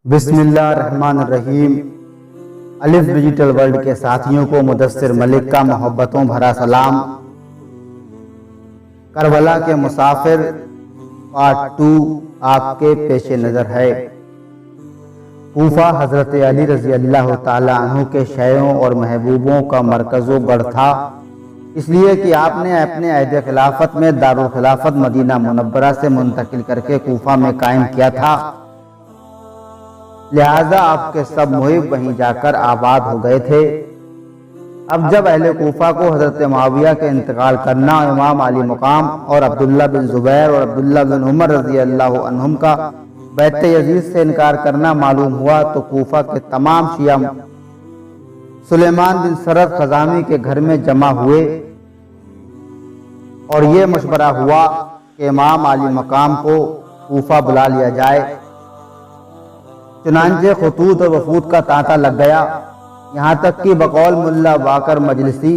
بسم اللہ الرحمن الرحیم۔ الف ڈیجیٹل ورلڈ کے ساتھیوں کو مدثر ملک کا محبتوں بھرا سلام۔ کربلا کے مسافر پارٹ 2 آپ کے پیش نظر ہے۔ کوفہ حضرت علی رضی اللہ تعالی عنہ کے شیعوں اور محبوبوں کا مرکز و گڑھ تھا، اس لیے کہ آپ نے اپنے عہد خلافت میں دارالخلافت مدینہ منورہ سے منتقل کر کے کوفہ میں قائم کیا تھا، لہذا آپ کے سب محب وہیں جا کر آباد ہو گئے تھے۔ اب جب اہل کوفہ کو حضرت معاویہ کے انتقال کرنا، امام علی مقام اور عبداللہ بن زبیر اور عبداللہ بن عمر رضی اللہ عنہم کا بیعت یزید سے انکار کرنا معلوم ہوا تو کوفہ کے تمام شیعہ سلیمان بن سرد خزامی کے گھر میں جمع ہوئے اور یہ مشورہ ہوا کہ امام علی مقام کو کوفہ بلا لیا جائے۔ چنانچہ خطوط اور وفود کا تانتا لگ گیا، یہاں تک کہ بقول ملا باقر مجلسی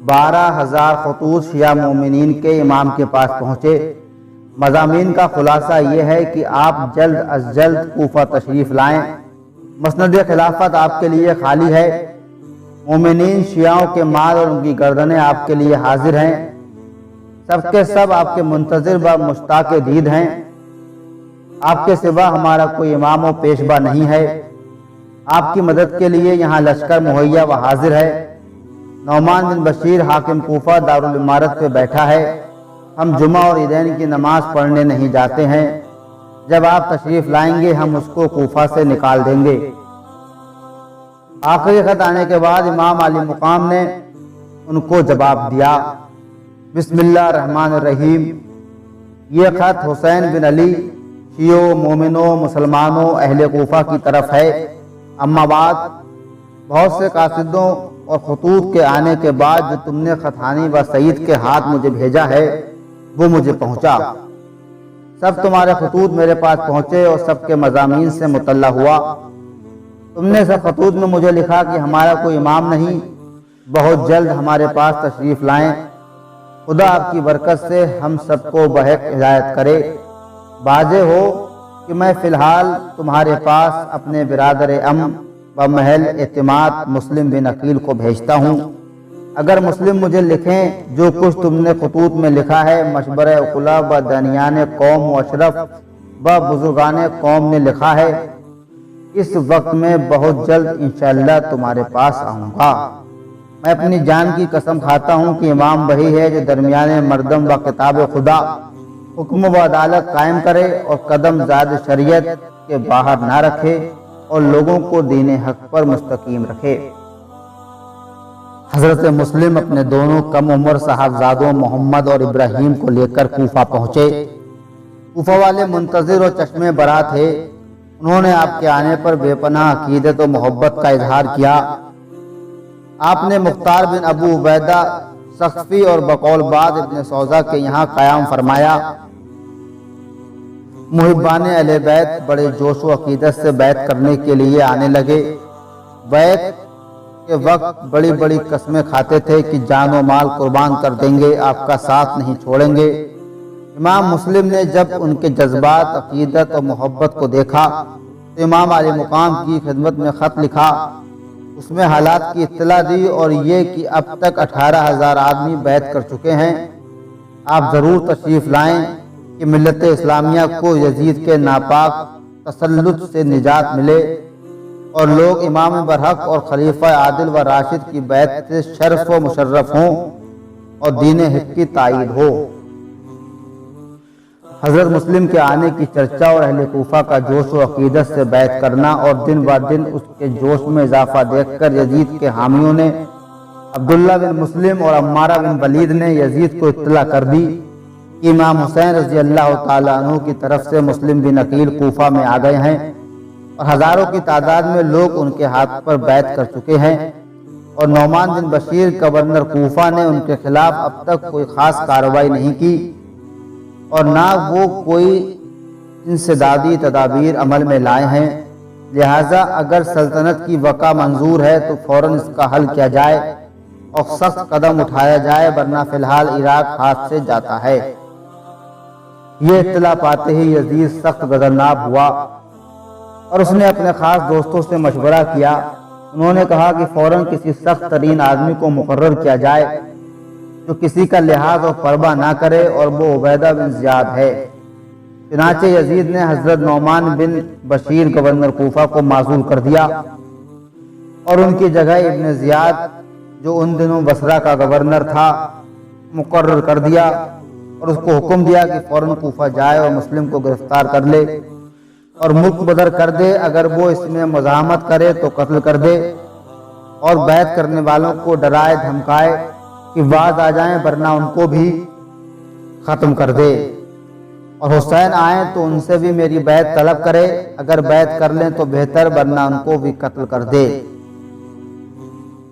12,000 خطوط شیعہ مومنین کے امام کے پاس پہنچے۔ مضامین کا خلاصہ یہ ہے کہ آپ جلد از جلد کوفہ تشریف لائیں، مسند خلافت آپ کے لیے خالی ہے، مومنین شیعوں کے مال اور ان کی گردنیں آپ کے لیے حاضر ہیں، سب کے سب آپ کے منتظر و مشتاق دید ہیں، آپ کے سوا ہمارا کوئی امام و پیشوا نہیں ہے، آپ کی مدد کے لیے یہاں لشکر مہیا و حاضر ہے۔ نعمان بن بشیر حاکم کوفہ دارالامارت پہ بیٹھا ہے، ہم جمعہ اور عیدین کی نماز پڑھنے نہیں جاتے ہیں، جب آپ تشریف لائیں گے ہم اس کو کوفہ سے نکال دیں گے۔ آخری خط آنے کے بعد امام علی مقام نے ان کو جواب دیا، بسم اللہ الرحمن الرحیم، یہ خط حسین بن علی شیعوں، مومنوں، مسلمانوں، اہل کوفہ کی طرف ہے۔ اما بعد، بہت سے قاصدوں اور خطوط کے آنے کے بعد جو تم نے خطانی و سعید کے ہاتھ مجھے بھیجا ہے وہ مجھے پہنچا۔ سب تمہارے خطوط میرے پاس پہنچے اور سب کے مضامین سے مطلع ہوا۔ تم نے سب خطوط میں مجھے لکھا کہ ہمارا کوئی امام نہیں، بہت جلد ہمارے پاس تشریف لائیں، خدا آپ کی برکت سے ہم سب کو بحق ہدایت کرے۔ واضح ہو کہ میں فی الحال تمہارے پاس اپنے برادر ام و محل اعتماد مسلم بن عقیل کو بھیجتا ہوں، اگر مسلم مجھے لکھیں جو کچھ تم نے خطوط میں لکھا ہے مشورہ عقلا و دانیان قوم و اشرف و بزرگان قوم نے لکھا ہے، اس وقت میں بہت جلد انشاءاللہ تمہارے پاس آؤں گا۔ میں اپنی جان کی قسم کھاتا ہوں کہ امام وہی ہے جو درمیان مردم و کتاب خدا حکم و عدالت قائم کرے اور قدم زاد شریعت کے باہر نہ رکھے اور لوگوں کو دین حق پر مستقیم رکھے۔ حضرت مسلم اپنے دونوں کم عمر صاحبزادوں محمد اور ابراہیم کو لے کر کوفہ پہنچے۔ کوفہ والے منتظر اور چشمے برا تھے، انہوں نے آپ کے آنے پر بے پناہ عقیدت و محبت کا اظہار کیا۔ آپ نے مختار بن ابو عبیدہ سقفی اور بقول بعد ابن سوزا کے یہاں قیام فرمایا۔ محبان اہل بیت بڑے جوش و عقیدت سے بیعت کرنے کے لیے آنے لگے۔ بیعت کے وقت بڑی بڑی قسمیں کھاتے تھے کہ جان و مال قربان کر دیں گے، آپ کا ساتھ نہیں چھوڑیں گے۔ امام مسلم نے جب ان کے جذبات، عقیدت اور محبت کو دیکھا تو امام علی مقام کی خدمت میں خط لکھا، اس میں حالات کی اطلاع دی اور یہ کہ اب تک 18,000 آدمی بیعت کر چکے ہیں، آپ ضرور تشریف لائیں کہ ملت اسلامیہ کو یزید کے ناپاک تسلط سے نجات ملے اور لوگ امام برحق اور خلیفہ عادل و راشد کی بیعت سے شرف و مشرف ہوں اور دین حق کی تائید ہو۔ حضرت مسلم کے آنے کی چرچا اور اہل کوفہ کا جوش و عقیدت سے بیعت کرنا اور دن بہ دن اس کے جوش میں اضافہ دیکھ کر یزید کے حامیوں نے عبداللہ بن مسلم اور عمارہ بن ولید نے یزید کو اطلاع کر دی کہ امام حسین رضی اللہ تعالیٰ عنہ کی طرف سے مسلم بن عقیل کوفہ میں آ گئے ہیں اور ہزاروں کی تعداد میں لوگ ان کے ہاتھ پر بیعت کر چکے ہیں، اور نعمان بن بشیر گورنر کوفہ نے ان کے خلاف اب تک کوئی خاص کارروائی نہیں کی اور نہ وہ کوئی انسدادی تدابیر عمل میں لائے ہیں، لہٰذا اگر سلطنت کی وقع منظور ہے تو فوراً اس کا حل کیا جائے اور سخت قدم اٹھایا جائے، ورنہ فی الحال عراق ہاتھ سے جاتا ہے۔ یہ اطلاع پاتے ہی یزید سخت غضبناک ہوا اور اس نے اپنے خاص دوستوں سے مشورہ کیا۔ انہوں نے کہا کہ فوراً کسی سخت ترین آدمی کو مقرر کیا جائے جو کسی کا لحاظ اور پرواہ نہ کرے، اور وہ عبیدہ بن زیاد ہے۔ چنانچہ یزید نے حضرت نعمان بن بشیر گورنر کوفہ کو معزول کر دیا اور ان کی جگہ ابن زیاد جو ان دنوں بصرہ کا گورنر تھا مقرر کر دیا، اور اس کو حکم دیا کہ فوراً کوفہ جائے اور مسلم کو گرفتار کر لے اور ملک بدر کر دے۔ اگر وہ اس میں مزاحمت کرے تو قتل کر دے، اور بیعت کرنے والوں کو ڈرائے دھمکائے کہ باز آ جائیں، ورنہ ان کو بھی ختم کر دے، اور حسین آئیں تو ان سے بھی میری بیعت طلب کرے، اگر بیعت کر لیں تو بہتر، ورنہ ان کو بھی قتل کر دے۔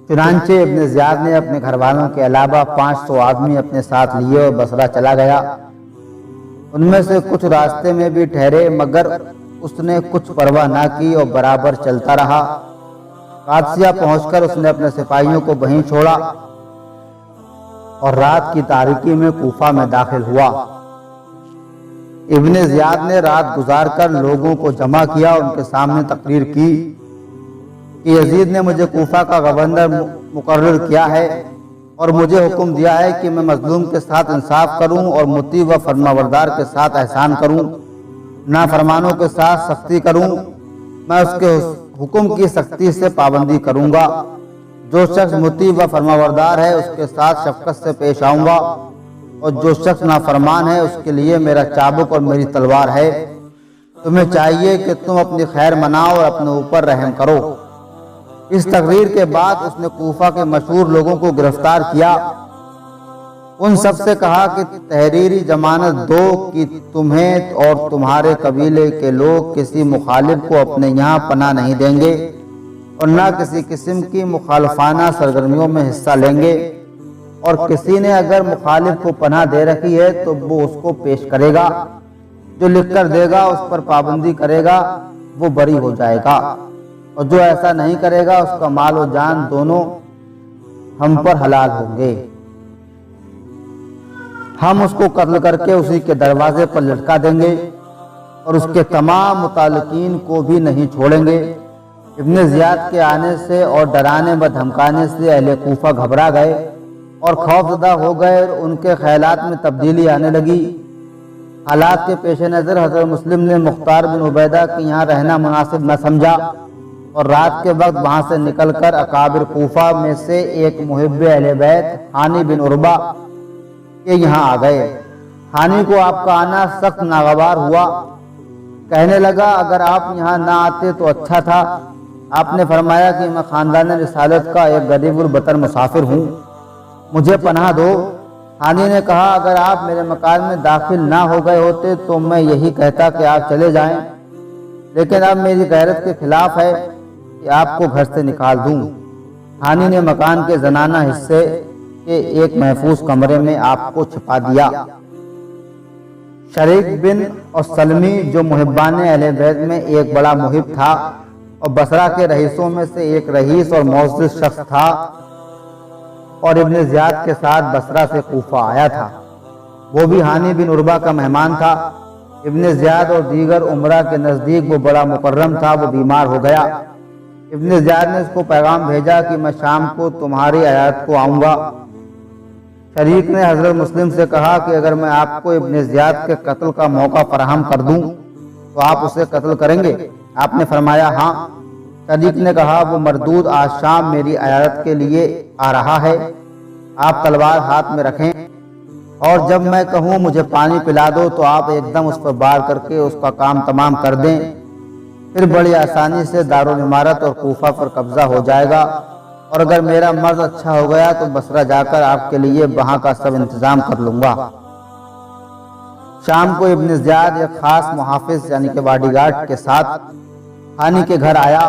چنانچہ ابن زیاد نے اپنے گھر والوں کے علاوہ 500 آدمی اپنے ساتھ لیے اور بصرہ چلا گیا۔ ان میں سے کچھ راستے میں بھی ٹھہرے، مگر اس نے کچھ پرواہ نہ کی اور برابر چلتا رہا۔ قادسیہ پہنچ کر اس نے اپنے سپاہیوں کو وہیں چھوڑا اور رات کی تاریکی میں کوفہ میں داخل ہوا۔ ابن زیاد نے رات گزار کر لوگوں کو جمع کیا، ان کے سامنے تقریر کی کہ یزید نے مجھے کوفہ کا گورنر مقرر کیا ہے اور مجھے حکم دیا ہے کہ میں مظلوم کے ساتھ انصاف کروں اور مطیع و فرمانبردار کے ساتھ احسان کروں، نافرمانوں کے ساتھ سختی کروں۔ میں اس کے حکم کی سختی سے پابندی کروں گا۔ جو شخص مطیع و فرمانبردار ہے اس کے ساتھ شفقت سے پیش آؤں گا، اور جو شخص نافرمان ہے اس کے لیے میرا چابک اور میری تلوار ہے۔ تمہیں چاہیے کہ تم اپنی خیر مناؤ اور اپنے اوپر رحم کرو۔ اس تقریر کے بعد اس نے کوفہ کے مشہور لوگوں کو گرفتار کیا۔ ان سب سے کہا کہ تحریری ضمانت دو کہ تمہیں اور تمہارے قبیلے کے لوگ کسی مخالف کو اپنے یہاں پناہ نہیں دیں گے، اور نہ کسی قسم کی مخالفانہ سرگرمیوں میں حصہ لیں گے، اور کسی نے اگر مخالف کو پناہ دے رکھی ہے تو وہ اس کو پیش کرے گا، جو لکھ کر دے گا اس پر پابندی کرے گا وہ بری ہو جائے گا، اور جو ایسا نہیں کرے گا اس کا مال و جان دونوں ہم پر حلال ہوں گے۔ ہم اس کو قتل کر کے اسی کے دروازے پر لٹکا دیں گے اور اس کے تمام متعلقین کو بھی نہیں چھوڑیں گے۔ ابن زیاد کے آنے سے اور ڈرانے و دھمکانے سے اہل کوفہ گھبرا گئے اور خوف زدہ ہو گئے، اور ان کے خیالات میں تبدیلی آنے لگی۔ حالات کے پیش نظر حضرت مسلم نے مختار بن عبیدہ کے یہاں رہنا مناسب نہ سمجھا، اور رات کے وقت وہاں سے نکل کر اکابر کوفہ میں سے ایک محب اہل بیت حانی بن عربہ کے یہاں آ گئے۔ حانی کو آپ کا آنا سخت ناگوار ہوا، کہنے لگا اگر آپ یہاں نہ آتے تو اچھا تھا۔ آپ نے فرمایا کہ میں خاندان رسالت کا ایک غریب البطر مسافر ہوں، مجھے پناہ دو۔ حانی نے کہا اگر آپ میرے مکان میں داخل نہ ہو گئے ہوتے تو میں یہی کہتا کہ آپ چلے جائیں، لیکن اب میری غیرت کے خلاف ہے کہ آپ کو گھر سے نکال دوں۔ حانی نے مکان کے زنانہ حصے کے ایک محفوظ کمرے میں آپ کو چھپا دیا۔ شریک بن اور سلمی جو محبان اہل بیت میں ایک بڑا محب تھا اور بصرہ کے رئیسوں میں سے ایک رئیس اور معزز شخص تھا، اور ابن زیاد کے ساتھ بصرہ سے کوفہ آیا تھا، وہ بھی حانی بن عربہ کا مہمان تھا۔ ابن زیاد اور دیگر عمرہ کے نزدیک وہ بڑا مکرم تھا، وہ بیمار ہو گیا۔ ابن زیاد نے اس کو پیغام بھیجا کہ میں شام کو تمہاری عیادت کو آؤں گا۔ شریک نے حضرت مسلم سے کہا کہ اگر میں آپ کو ابن زیاد کے قتل کا موقع فراہم کر دوں تو آپ اسے قتل کریں گے؟ آپ نے فرمایا ہاں۔ شریک نے کہا وہ مردود آج شام میری عیادت کے لیے آ رہا ہے، آپ تلوار ہاتھ میں رکھیں، اور جب میں کہوں مجھے پانی پلا دو تو آپ ایک دم اس پر بار کر کے اس کا کام تمام کر دیں، پھر بڑی آسانی سے دارالعمارت اور کوفہ پر قبضہ ہو جائے گا، اور اگر میرا مرض اچھا ہو گیا تو بصرہ جا کر آپ کے لیے وہاں کا سب انتظام کر لوں گا۔ شام کو ابن زیاد ایک خاص محافظ یعنی کہ باڈی گارڈ کے ساتھ حانی کے گھر آیا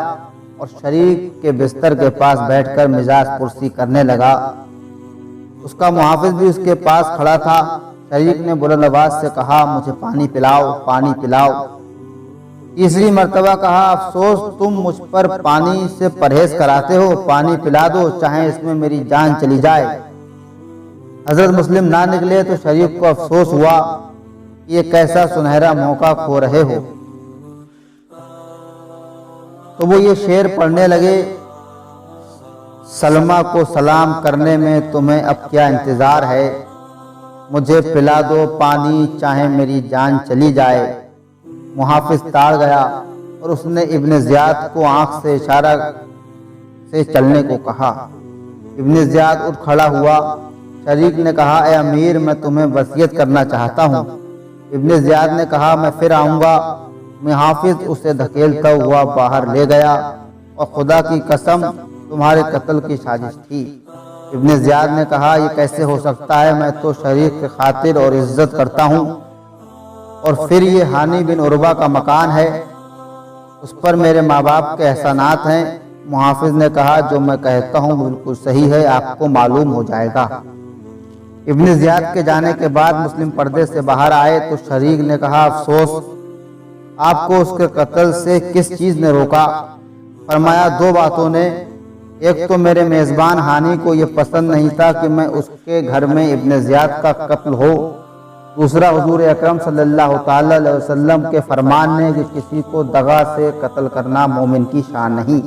اور شریک کے بستر کے پاس بیٹھ کر مزاج پرسی کرنے لگا۔ اس کا محافظ بھی اس کے پاس کھڑا تھا۔ شریک نے بلند آواز سے کہا مجھے پانی پلاؤ، پانی پلاؤ۔ تیسری مرتبہ کہا افسوس تم مجھ پر پانی سے پرہیز کراتے ہو، پانی پلا دو چاہے اس میں میری جان چلی جائے۔ حضرت مسلم نہ نکلے تو شریک کو افسوس ہوا کہ یہ کیسا سنہرا موقع کھو رہے ہو۔ تو وہ یہ شعر پڑھنے لگے، سلمہ کو سلام کرنے میں تمہیں اب کیا انتظار ہے، مجھے پلا دو پانی چاہے میری جان چلی جائے۔ محافظ تاڑ گیا اور اس نے ابن زیاد کو آنکھ سے اشارہ سے چلنے کو کہا۔ ابن زیاد اٹھ کھڑا ہوا۔ شریک نے کہا، اے امیر، میں تمہیں وصیت کرنا چاہتا ہوں۔ ابن زیاد نے کہا، میں پھر آؤں گا۔ محافظ اسے دھکیلتا ہوا باہر لے گیا، اور خدا کی قسم تمہارے قتل کی سازش تھی۔ ابن زیاد نے کہا، یہ کیسے ہو سکتا ہے، میں تو شریک کی خاطر اور عزت کرتا ہوں، اور پھر یہ ہانی بن عروہ کا مکان ہے، اس پر میرے ماں باپ کے احسانات ہیں۔ محافظ نے کہا، جو میں کہتا ہوں بالکل صحیح ہے، آپ کو معلوم ہو جائے گا۔ ابن زیاد کے جانے کے بعد مسلم پردے سے باہر آئے تو شریک نے کہا، افسوس، آپ کو اس کے قتل سے کس چیز نے روکا؟ فرمایا، دو باتوں نے۔ ایک تو میرے میزبان ہانی کو یہ پسند نہیں تھا کہ میں اس کے گھر میں ابن زیاد کا قتل ہو۔ دوسرا، حضور اکرم صلی اللہ تعالی علیہ وسلم کے فرمان نے کہ کسی کو دغا سے قتل کرنا مومن کی شان نہیں۔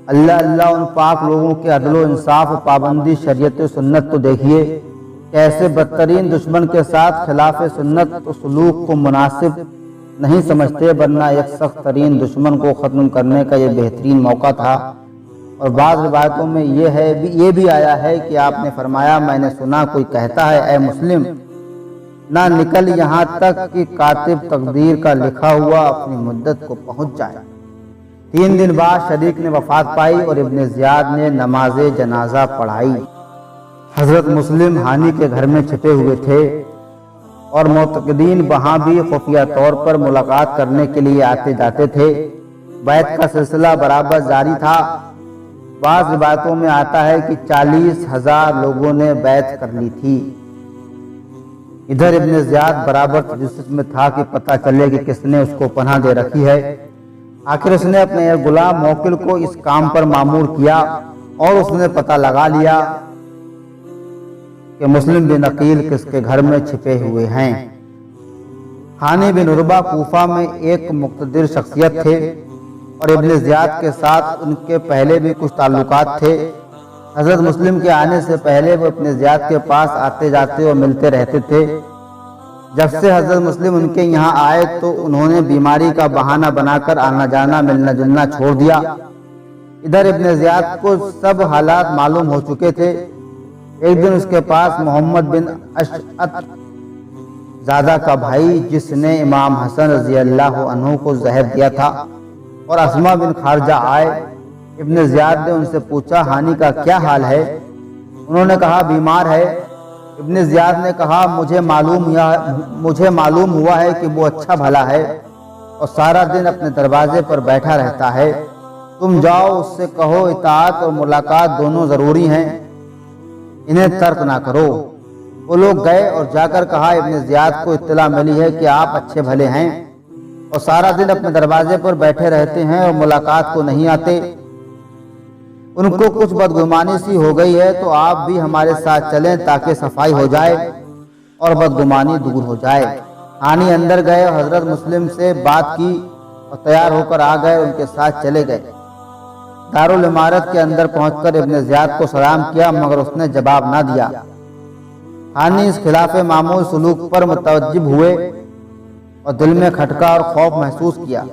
اللہ اللہ ان پاک لوگوں کے عدل و انصاف و پابندی شریعت و سنت تو دیکھیے کہ ایسے بدترین دشمن کے ساتھ خلاف سنت و سلوک کو مناسب نہیں سمجھتے، ورنہ ایک سخت ترین دشمن کو ختم کرنے کا یہ بہترین موقع تھا۔ اور بعض روایتوں میں یہ بھی آیا ہے کہ آپ نے فرمایا، میں نے سنا کوئی کہتا ہے، اے مسلم، نہ نکل یہاں تک کہ کاتب تقدیر کا لکھا ہوا اپنی مدت کو پہنچ جائے۔ 3 دن بعد شریک نے وفات پائی اور ابن زیاد نے نماز جنازہ پڑھائی۔ حضرت مسلم ہانی کے گھر میں چھپے ہوئے تھے، اور معتقدین وہاں بھی خفیہ طور پر ملاقات کرنے کے لیے آتے جاتے تھے۔ بیعت کا سلسلہ برابر جاری تھا۔ بعض روایتوں میں آتا ہے کہ 40,000 لوگوں نے بیعت کر لی تھی۔ ادھر ابن زیاد برابر تجسس میں تھا کہ پتہ چلے کہ کس نے اس کو پناہ دے رکھی ہے۔ آخر اس نے اپنے ایک غلام موکل کو اس کام پر مامور کیا، اور اس نے پتہ لگا لیا کہ مسلم بن عقیل کس کے گھر میں چھپے ہوئے ہیں۔ ہانی بن عروہ کوفہ میں ایک مقتدر شخصیت تھے، اور ابن زیاد کے ساتھ ان کے پہلے بھی کچھ تعلقات تھے۔ حضرت مسلم کے آنے سے پہلے وہ ابن زیاد کے پاس آتے جاتے اور ملتے رہتے تھے۔ جب سے حضرت مسلم ان کے یہاں آئے تو انہوں نے بیماری کا بہانہ بنا کر آنا جانا ملنا جلنا چھوڑ دیا۔ ادھر ابن زیاد کو سب حالات معلوم ہو چکے تھے۔ ایک دن اس کے پاس محمد بن اشعث زادہ کا بھائی، جس نے امام حسن رضی اللہ عنہ کو زہر دیا تھا، اور اسما بن خارجہ آئے۔ ابن زیاد نے ان سے پوچھا، ہانی کا کیا حال ہے؟ انہوں نے کہا، بیمار ہے۔ ابن زیاد نے کہا، مجھے معلوم ہوا ہے کہ وہ اچھا بھلا ہے، اور سارا دن اپنے دروازے پر بیٹھا رہتا ہے۔ تم جاؤ، اس سے کہو اطاعت اور ملاقات دونوں ضروری ہیں، انہیں ترک نہ کرو۔ وہ لوگ گئے اور جا کر کہا، ابن زیاد کو اطلاع ملی ہے کہ آپ اچھے بھلے ہیں، اور سارا دن اپنے دروازے پر بیٹھے رہتے ہیں اور ملاقات کو نہیں آتے۔ ان کو کچھ بدگمانی سی ہو گئی ہے، تو آپ بھی ہمارے ساتھ چلیں تاکہ صفائی ہو جائے اور بدگمانی دور ہو جائے۔ ہانی اندر گئے اور حضرت مسلم سے بات کی اور تیار ہو کر آ گئے، ان کے ساتھ چلے گئے۔ دارالعمارت کے اندر پہنچ کر ابن زیاد کو سلام کیا، مگر اس نے جواب نہ دیا۔ ہانی اس خلاف معمول سلوک پر متعجب ہوئے اور دل میں کھٹکا اور خوف محسوس کیا۔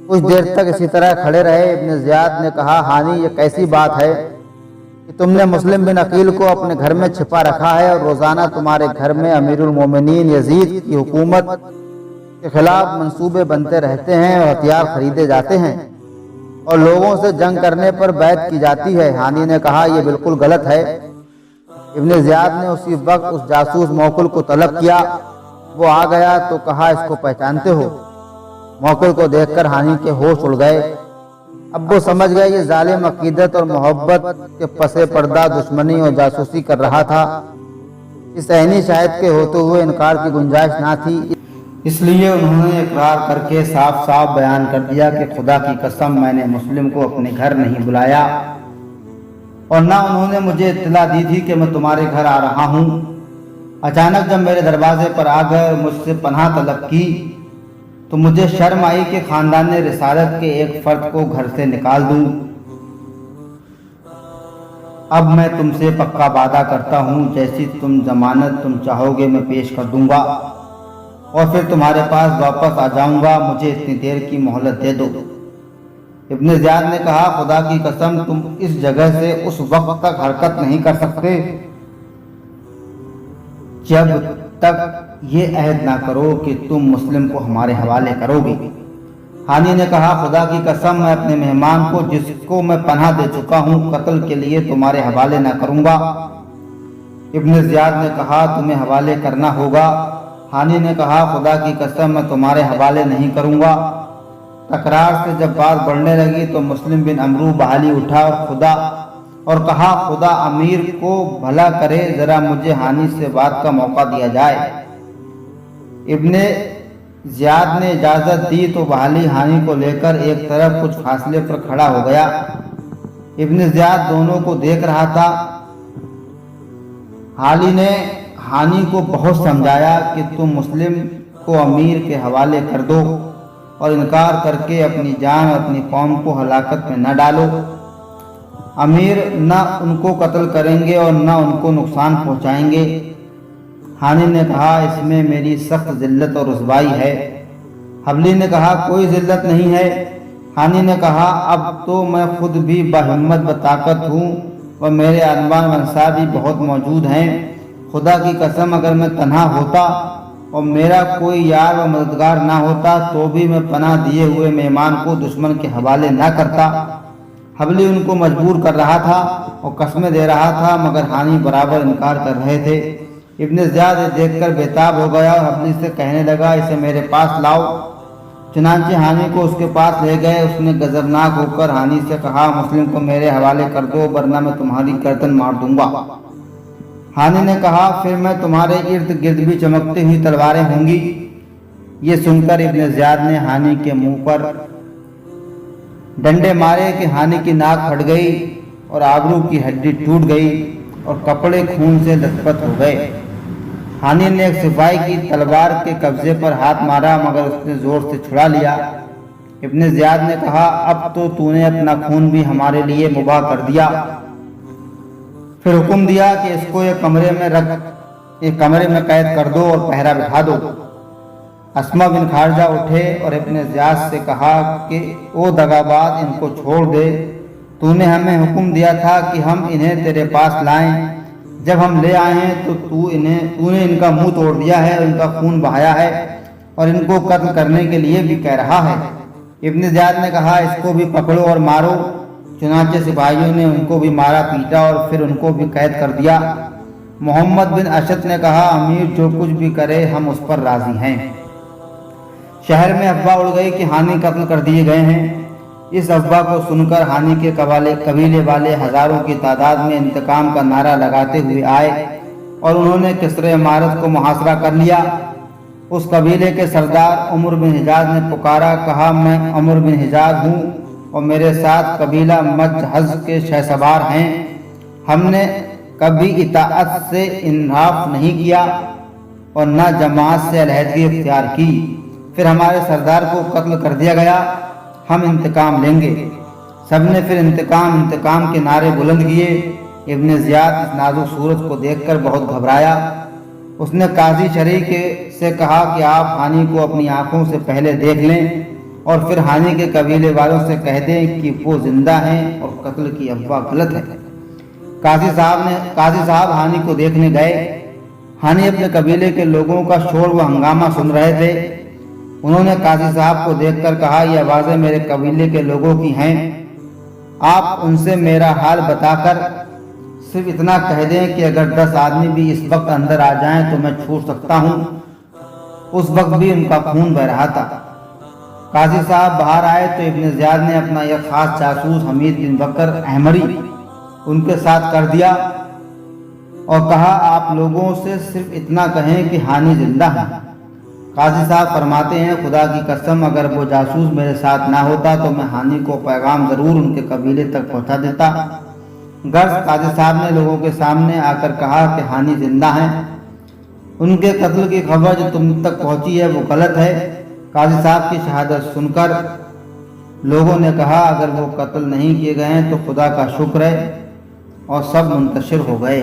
کچھ دیر تک اسی طرح کھڑے رہے۔ ابن زیاد نے کہا، ہانی، یہ کیسی بات ہے کہ تم نے مسلم بن عقیل کو اپنے گھر میں چھپا رکھا ہے، اور روزانہ تمہارے گھر میں امیر المومنین یزید کی حکومت کے خلاف منصوبے بنتے رہتے ہیں، اور ہتھیار خریدے جاتے ہیں، اور لوگوں سے جنگ کرنے پر بیعت کی جاتی ہے؟ ہانی نے کہا، یہ بالکل غلط ہے۔ ابن زیاد نے اسی وقت اس جاسوس موکل کو طلب کیا۔ وہ آ گیا تو کہا، اس کو پہچانتے ہو؟ موکل کو دیکھ کر ہانی کے ہوش اڑ گئے۔ اب وہ سمجھ گئے یہ ظالم عقیدت اور محبت کے پس پردہ دشمنی اور جاسوسی کر رہا تھا۔ اس عینی شاہد کے ہوتے ہوئے انکار کی گنجائش نہ تھی، اس لیے انہوں نے اقرار کر کے صاف صاف بیان کر دیا کہ خدا کی قسم، میں نے مسلم کو اپنے گھر نہیں بلایا، اور نہ انہوں نے مجھے اطلاع دی تھی کہ میں تمہارے گھر آ رہا ہوں۔ اچانک جب میرے دروازے پر آ گئے اور مجھ سے پناہ طلب کی تو مجھے شرم آئی کہ خاندان رسالت کے ایک فرد کو گھر سے نکال دوں۔ اب میں تم سے پکا وعدہ کرتا ہوں، جیسی تم ضمانت تم چاہو گے میں پیش کر دوں گا اور پھر تمہارے پاس واپس آ جاؤں گا، مجھے اتنی دیر کی مہلت دے دو۔ ابن زیاد نے کہا، خدا کی قسم تم اس جگہ سے اس وقت تک حرکت نہیں کر سکتے جب تک یہ عہد نہ کرو کہ تم مسلم کو ہمارے حوالے کرو گے۔ ہانی نے کہا، خدا کی قسم میں اپنے مہمان کو جس کو میں پناہ دے چکا ہوں قتل کے لیے تمہارے حوالے نہ کروں گا۔ ابن زیاد نے کہا، تمہیں حوالے کرنا ہوگا۔ ہانی نے کہا، خدا کی قسم میں تمہارے حوالے نہیں کروں گا۔ تکرار سے جب بات بڑھنے لگی تو مسلم بن عمرو بحالی اٹھا اور کہا، خدا امیر کو بھلا کرے، ذرا مجھے ہانی سے بات کا موقع دیا جائے۔ ابن زیاد نے اجازت دی تو بحالی ہانی کو لے کر ایک طرف کچھ فاصلے پر کھڑا ہو گیا۔ ابن زیاد دونوں کو دیکھ رہا تھا۔ حالی نے ہانی کو بہت سمجھایا کہ تم مسلم کو امیر کے حوالے کر دو اور انکار کر کے اپنی جان اور اپنی قوم کو ہلاکت میں نہ ڈالو۔ امیر نہ ان کو قتل کریں گے اور نہ ان کو نقصان پہنچائیں گے۔ ہانی نے کہا، اس میں میری سخت ذلت اور رسوائی ہے۔ حبلی نے کہا، کوئی ذلت نہیں ہے۔ ہانی نے کہا، اب تو میں خود بھی باہمت بطاقت ہوں اور میرے عنوان و انصار بھی بہت موجود ہیں۔ خدا کی قسم اگر میں تنہا ہوتا اور میرا کوئی یار و مددگار نہ ہوتا تو بھی میں پناہ دیے ہوئے مہمان کو دشمن کے حوالے نہ کرتا۔ حبلی ان کو مجبور کر رہا تھا اور قسمیں دے رہا تھا، مگر ہانی برابر انکار کر رہے تھے۔ ابن زیاد دیکھ کر بےتاب ہو گیا اور حبلی سے کہنے لگا، اسے میرے پاس لاؤ۔ چنانچہ ہانی کو اس کے پاس لے گئے۔ اس نے غضبناک ہو کر ہانی سے کہا، مسلم کو میرے حوالے کر دو ورنہ میں تمہاری گردن مار دوں گا۔ ہانی نے کہا، پھر میں تمہارے ارد گرد بھی چمکتی ہوئی تلواریں ہوں گی۔ یہ سن کر ابن زیاد نے ہانی کے منہ پر ڈنڈے مارے کہ ہانی کی ناک پھٹ گئی اور آبرو کی ہڈی ٹوٹ گئی اور کپڑے خون سے لت پت ہو گئے۔ ہانی نے ایک سپاہی کی تلوار کے قبضے پر ہاتھ مارا مگر اس نے زور سے چھڑا لیا۔ ابن زیاد نے کہا، اب تو نے اپنا خون بھی ہمارے لیے مباح کر دیا۔ پھر حکم دیا کہ اس کو ایک کمرے میں قید کر دو اور پہرا بٹھا دو۔ اسما بن خارجہ اٹھے اور ابن زیاد سے کہا کہ او دغاباز، ان کو چھوڑ دے، تو نے ہمیں حکم دیا تھا کہ ہم انہیں تیرے پاس لائیں۔ جب ہم لے آئے ہیں تو نے ان کا منہ توڑ دیا ہے اور ان کا خون بہایا ہے اور ان کو قتل کرنے کے لیے بھی کہہ رہا ہے۔ ابن زیاد نے کہا، اس کو بھی پکڑو اور مارو۔ چنانچہ سپاہیوں نے ان کو بھی مارا پیٹا اور پھر ان کو بھی قید کر دیا۔ محمد بن اشد نے کہا، امیر جو کچھ بھی کرے ہم اس پر راضی ہیں۔ شہر میں افواہ اڑ گئی کہ ہانی قتل کر دیے گئے ہیں۔ اس افواہ کو سن کر ہانی کے قبیلے والے ہزاروں کی تعداد میں انتقام کا نعرہ لگاتے ہوئے آئے اور انہوں نے کسرے عمارت کو محاصرہ کر لیا۔ اس قبیلے کے سردار عمر بن حجاز نے پکارا، کہا، میں عمر بن حجاز ہوں اور میرے ساتھ قبیلہ مجہز کے شہسوار ہیں۔ ہم نے کبھی اطاعت سے انحراف نہیں کیا اور نہ جماعت سے علیحدگی اختیار کی۔ پھر ہمارے سردار کو قتل کر دیا گیا، ہم انتقام لیں گے۔ سب نے پھر انتقام کے نعرے بلند کیے۔ ابن زیاد اس نازک صورت کو دیکھ کر بہت گھبرایا۔ اس نے قاضی شریک سے کہا کہ آپ ہانی کو اپنی آنکھوں سے پہلے دیکھ لیں اور پھر ہانی کے قبیلے والوں سے کہہ دیں کہ وہ زندہ ہیں اور قتل کی افواہ غلط ہے۔ قاضی صاحب ہانی کو دیکھنے گئے۔ ہانی اپنے قبیلے کے لوگوں کا شور و ہنگامہ سن رہے تھے۔ انہوں نے قاضی صاحب کو دیکھ کر کہا، یہ آوازیں میرے قبیلے کے لوگوں کی ہیں، آپ ان سے میرا حال بتا کر صرف اتنا کہہ دیں کہ اگر 10 آدمی بھی اس وقت اندر آ جائیں تو میں چھوڑ سکتا ہوں۔ اس وقت بھی ان کا خون بہ رہا تھا۔ قاضی صاحب باہر آئے تو ابن زیاد نے اپنا ایک خاص جاسوس حمید بن بکر احمری ان کے ساتھ کر دیا اور کہا، آپ لوگوں سے صرف اتنا کہیں کہ ہانی زندہ ہے۔ قاضی صاحب فرماتے ہیں، خدا کی قسم اگر وہ جاسوس میرے ساتھ نہ ہوتا تو میں ہانی کو پیغام ضرور ان کے قبیلے تک پہنچا دیتا۔ غرض قاضی صاحب نے لوگوں کے سامنے آ کر کہا کہ ہانی زندہ ہیں، ان کے قتل کی خبر جو تم تک پہنچی ہے وہ غلط ہے۔ قاضی صاحب کی شہادت سن کر لوگوں نے کہا اگر وہ قتل نہیں کیے گئے ہیں تو خدا کا شکر ہے، اور سب منتشر ہو گئے۔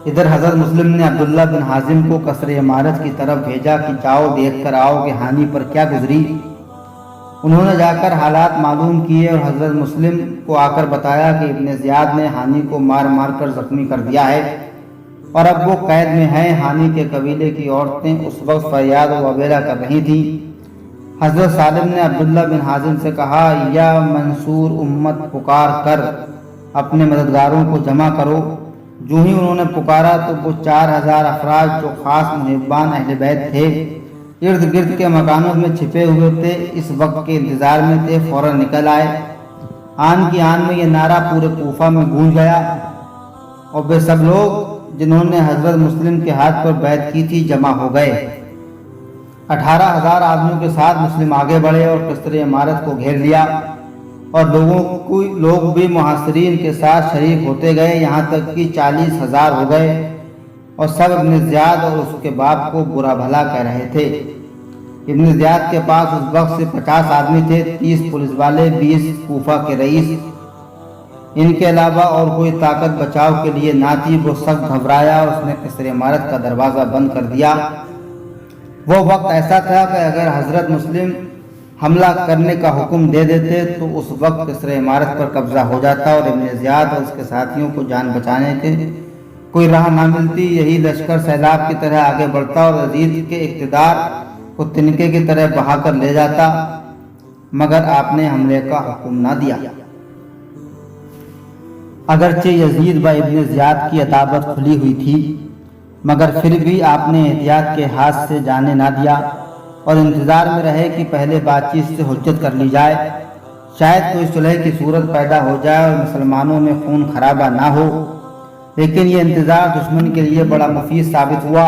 ادھر حضرت مسلم نے عبداللہ بن حازم کو قصر عمارت کی طرف بھیجا کہ جاؤ دیکھ کر آؤ کہ ہانی پر کیا گزری۔ انہوں نے جا کر حالات معلوم کیے اور حضرت مسلم کو آ کر بتایا کہ ابن زیاد نے ہانی کو مار مار کر زخمی کر دیا ہے اور اب وہ قید میں ہیں۔ ہانی کے قبیلے کی عورتیں اس وقت فریاد و وبیلہ کر رہی تھیں۔ حضرت سالم نے عبداللہ بن حازم سے کہا یا منصور امت پکار کر اپنے مددگاروں کو جمع کرو۔ جو ہی انہوں نے پکارا تو وہ 4000 افراد جو خاص محبان اہل بیت تھے، ارد گرد کے مکانوں میں چھپے ہوئے تھے، اس وقت کے انتظار میں تھے، فوراً نکل آئے۔ آن کی آن میں یہ نعرہ پورے کوفہ میں گونج گیا اور وہ سب لوگ جنہوں نے حضرت مسلم کے ہاتھ پر بیعت کی تھی جمع ہو گئے۔ 18,000 آدمیوں کے ساتھ مسلم آگے بڑھے اور قصر عمارت کو گھیر لیا، اور لوگ بھی محاصرین کے ساتھ شریک ہوتے گئے، یہاں تک کہ 40,000 ہو گئے، اور سب ابن زیاد اور اس کے باپ کو برا بھلا کہہ رہے تھے۔ ابن زیاد کے پاس اس وقت سے 50 آدمی تھے، 30 پولیس والے، 20 کوفہ کے رئیس۔ ان کے علاوہ اور کوئی طاقت بچاؤ کے لیے نہ تھی۔ وہ سخت گھبرایا اور اس نے قصر عمارت کا دروازہ بند کر دیا۔ وہ وقت ایسا تھا کہ اگر حضرت مسلم حملہ کرنے کا حکم دے دیتے تو اس وقت قصر عمارت پر قبضہ ہو جاتا اور ابن زیاد اور اس کے ساتھیوں کو جان بچانے کے کوئی راہ نہ ملتی۔ یہی لشکر سیلاب کی طرح آگے بڑھتا اور یزید کے اقتدار کو تنکے کی طرح بہا کر لے جاتا، مگر آپ نے حملے کا حکم نہ دیا۔ اگرچہ یزید و ابن زیاد کی عداوت کھلی ہوئی تھی، مگر پھر بھی آپ نے احتیاط کے ہاتھ سے جانے نہ دیا اور انتظار میں رہے کہ پہلے بات چیت سے حجت کر لی جائے، شاید کوئی صلح کی صورت پیدا ہو جائے اور مسلمانوں میں خون خرابہ نہ ہو۔ لیکن یہ انتظار دشمن کے لیے بڑا مفید ثابت ہوا۔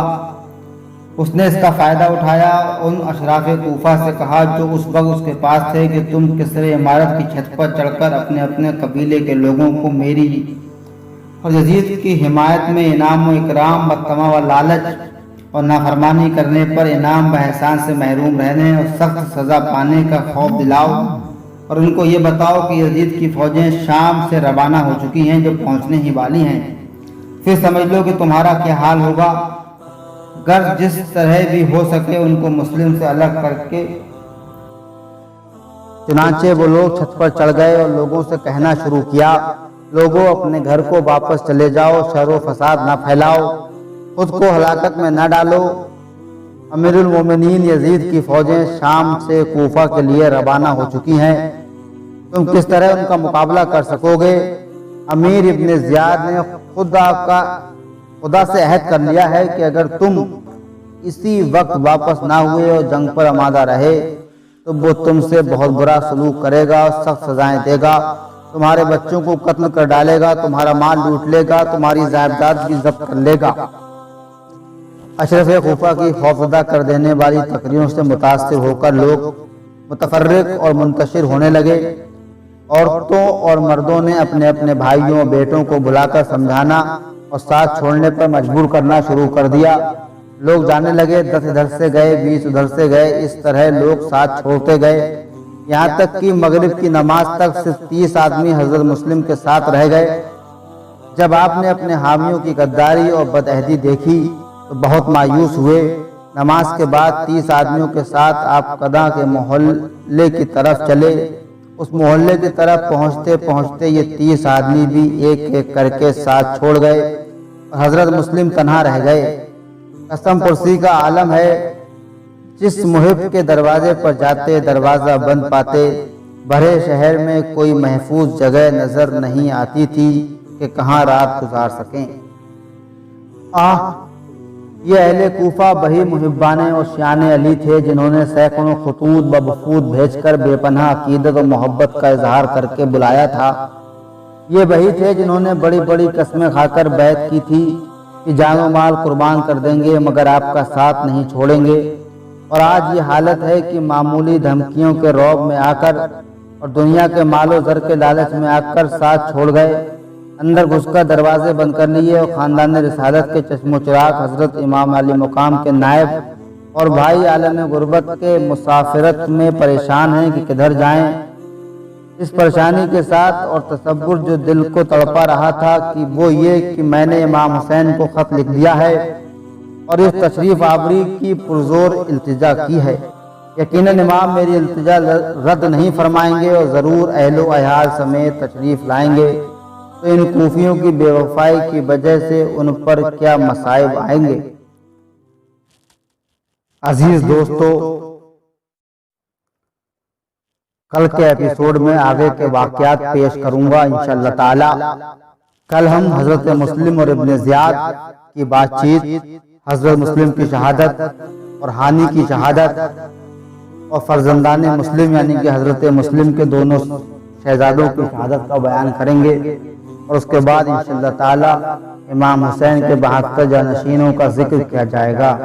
اس نے اس کا فائدہ اٹھایا، ان اشراف کوفہ سے کہا جو اس وقت اس کے پاس تھے کہ تم قصر عمارت کی چھت پر چڑھ کر اپنے اپنے قبیلے کے لوگوں کو میری اور یزید کی حمایت میں انعام و اکرام، بدتما و لالچ اور نافرمانی کرنے پر انعام و احسان سے محروم رہنے اور سخت سزا پانے کا خوف دلاؤ، اور ان کو یہ بتاؤ کہ یزید کی فوجیں شام سے روانہ ہو چکی ہیں جو پہنچنے ہی والی ہیں۔ پھر سمجھ لو کہ تمہارا کیا حال ہوگا۔ غرض جس طرح بھی ہو سکے ان کو مسلم سے الگ کر کے۔ چنانچہ وہ لوگ چھت پر چڑھ گئے اور لوگوں سے کہنا شروع کیا، لوگوں اپنے گھر کو واپس چلے جاؤ، شر و فساد نہ پھیلاؤ، خود کو ہلاکت میں نہ ڈالو۔ امیر المومنین یزید کی فوجیں شام سے کوفہ کے لیے روانہ ہو چکی ہیں، تم کس طرح ان کا مقابلہ کر سکو گے؟ امیر ابن زیاد نے خدا سے عہد کر لیا ہے کہ اگر تم اسی وقت واپس نہ ہوئے اور جنگ پر آمادہ رہے تو وہ تم سے بہت برا سلوک کرے گا اور سخت سزائیں دے گا، تمہارے بچوں کو قتل کر ڈالے گا، تمہارا مال لوٹ لے گا، تمہاری جائیداد بھی ضبط کر لے گا۔ اشرف کوفہ کی خوفزدہ کر دینے والی تقریروں سے متاثر ہو کر لوگ متفرق اور منتشر ہونے لگے۔ عورتوں اور مردوں نے اپنے اپنے بھائیوں اور بیٹوں کو بلا کر سمجھانا اور ساتھ چھوڑنے پر مجبور کرنا شروع کر دیا۔ لوگ جانے لگے، 10 ادھر سے گئے، 20 ادھر سے گئے، اس طرح لوگ ساتھ چھوڑتے گئے، یہاں تک کہ مغرب کی نماز تک صرف 30 آدمی حضرت مسلم کے ساتھ رہ گئے۔ جب آپ نے اپنے حامیوں کی غداری اور بدعہدی دیکھی تو بہت مایوس ہوئے۔ نماز کے بعد 30 آدمیوں کے ساتھ آپ قداں کے محلے کی طرف چلے۔ اس محلے کی طرف پہنچتے پہنچتے یہ 30 آدمی بھی ایک ایک کر کے ساتھ چھوڑ گئے اور حضرت مسلم تنہا رہ گئے۔ قسم پرسی کا عالم ہے، جس محب کے دروازے پر جاتے دروازہ بند پاتے۔ بھرے شہر میں کوئی محفوظ جگہ نظر نہیں آتی تھی کہ کہاں رات گزار سکیں۔ یہ اہل کوفہ بہی محبان اور شیعان علی تھے جنہوں نے سینکڑوں خطوط و وفود بھیج کر بے پناہ عقیدت و محبت کا اظہار کر کے بلایا تھا۔ یہ وہی تھے جنہوں نے بڑی بڑی قسمیں کھا کر بیعت کی تھی کہ جان و مال قربان کر دیں گے مگر آپ کا ساتھ نہیں چھوڑیں گے، اور آج یہ حالت ہے کہ معمولی دھمکیوں کے رعب میں آ کر اور دنیا کے مال و زر کے لالچ میں آ کر ساتھ چھوڑ گئے، اندر گھس کر دروازے بند کر لیے اور خاندان رسالت کے چشم و چراغ حضرت امام علی مقام کے نائب اور بھائی عالم غربت کے مسافرت میں پریشان ہیں کہ کدھر جائیں۔ اس پریشانی کے ساتھ اور تصور جو دل کو تڑپا رہا تھا کہ وہ یہ کہ میں نے امام حسین کو خط لکھ دیا ہے اور اس تشریف آوری کی پرزور التجا کی ہے۔ یقیناً امام میری التجا رد نہیں فرمائیں گے اور ضرور اہل و عیال سمیت تشریف لائیں گے، تو ان کوفیوں کی بے وفائی کی وجہ سے ان پر کیا مصائب آئیں گے۔ عزیز دوستو، کل کے ایپیسوڈ میں آگے کے واقعات پیش کروں گا انشاءاللہ تعالی۔ کل ہم حضرت مسلم اور ابن زیاد کی بات چیت، حضرت مسلم کی شہادت اور ہانی کی شہادت اور فرزندان مسلم یعنی کہ حضرت مسلم کے دونوں شہزادوں کی شہادت کا بیان کریں گے، اور اس کے بعد انشاءاللہ تعالی امام حسین کے 72 جانشینوں کا ذکر کیا جائے گا۔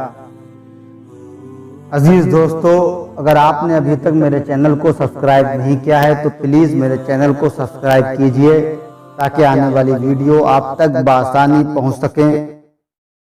عزیز دوستو، اگر آپ نے ابھی تک میرے چینل کو سبسکرائب نہیں کیا ہے تو پلیز میرے چینل کو سبسکرائب کیجئے تاکہ آنے والی ویڈیو آپ تک بآسانی پہنچ سکیں۔